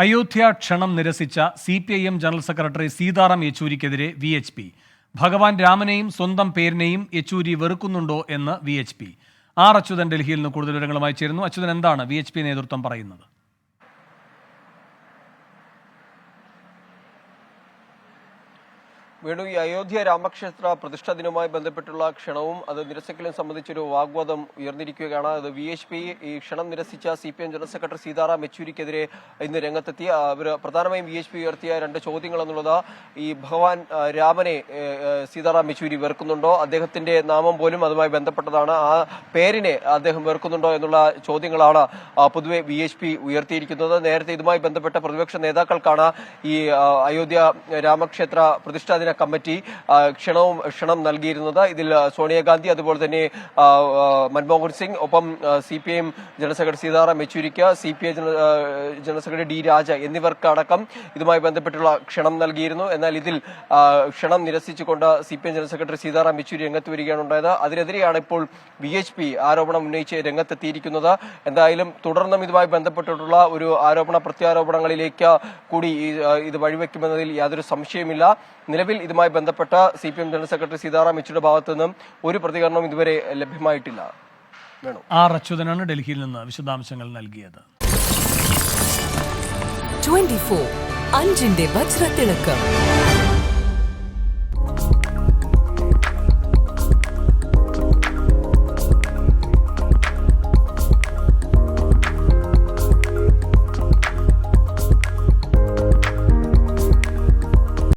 അയോധ്യ ക്ഷണം നിരസിച്ച CPIM general secretary Sitaram യെച്ചൂരിക്കെതിരെ VHP. ഭഗവാൻ രാമനെയും സ്വന്തം പേരിനെയും യെച്ചൂരി വെറുക്കുന്നുണ്ടോ എന്ന് VHP. അച്യുതൻ ഡൽഹിയിൽ നിന്ന് കൂടുതൽ വിവരങ്ങളുമായി ചേരുന്നു. അച്യുതൻ, എന്താണ് VHP നേതൃത്വം പറയുന്നത്? വേണു, ഈ അയോധ്യ രാമക്ഷേത്ര പ്രതിഷ്ഠാ ദിനവുമായി ബന്ധപ്പെട്ടുള്ള ക്ഷണവും അത് നിരസിക്കലും സംബന്ധിച്ചൊരു വാഗ്വാദം ഉയർന്നിരിക്കുകയാണ്. അത് VHP ഈ ക്ഷണം നിരസിച്ച CPM ജനറൽ സെക്രട്ടറി സീതാറാം യെച്ചൂരിക്കെതിരെ ഇന്ന് രംഗത്തെത്തി. പ്രധാനമായും VHP ഉയർത്തിയ രണ്ട് ചോദ്യങ്ങൾ എന്നുള്ളത്, ഈ ഭഗവാൻ രാമനെ സീതാറാം യെച്ചൂരി വെറുക്കുന്നുണ്ടോ, അദ്ദേഹത്തിന്റെ നാമം പോലും അതുമായി ബന്ധപ്പെട്ടതാണ്, ആ പേരിനെ അദ്ദേഹം വെറുക്കുന്നുണ്ടോ എന്നുള്ള ചോദ്യങ്ങളാണ് പൊതുവെ VHP ഉയർത്തിയിരിക്കുന്നത്. നേരത്തെ ഇതുമായി ബന്ധപ്പെട്ട പ്രതിപക്ഷ നേതാക്കൾക്കാണ് ഈ അയോധ്യ രാമക്ഷേത്ര പ്രതിഷ്ഠാ ദിന കമ്മിറ്റി ക്ഷണം നൽകിയിരുന്നത്. ഇതിൽ സോണിയാഗാന്ധി, അതുപോലെ തന്നെ മൻമോഹൻ സിംഗ്, ഒപ്പം CPIM ജനറൽ സെക്രട്ടറി സീതാറാം യെച്ചൂരിക്ക്, CPI general secretary D Raja എന്നിവർക്കടക്കം ഇതുമായി ബന്ധപ്പെട്ടുള്ള ക്ഷണം നൽകിയിരുന്നു. എന്നാൽ ഇതിൽ ക്ഷണം നിരസിച്ചുകൊണ്ട് CPIM general secretary Sitaram Yechury രംഗത്ത് വരികയാണ് ഉണ്ടായത്. അതിനെതിരെയാണ് ഇപ്പോൾ VHP ആരോപണം ഉന്നയിച്ച് രംഗത്തെത്തിയിരിക്കുന്നത്. എന്തായാലും തുടർന്നും ഇതുമായി ബന്ധപ്പെട്ടിട്ടുള്ള ഒരു ആരോപണ പ്രത്യാരോപണങ്ങളിലേക്ക് കൂടി ഇത് വഴിവെക്കുമെന്നതിൽ യാതൊരു സംശയമില്ല. നിലവിൽ ഇതുമായി ബന്ധപ്പെട്ട CPM ജനറൽ സെക്രട്ടറി സീതാറാം യെച്ചൂരിയുടെ ഭാഗത്തു നിന്നും ഒരു പ്രതികരണവും ഇതുവരെ ലഭ്യമായിട്ടില്ല. അച്യുതനാണ് ഡൽഹിയിൽ നിന്ന് വിശദാംശങ്ങൾ നൽകിയത്. 24 അഞ്ചിന്റെ വജ്രത്തിളക്കം.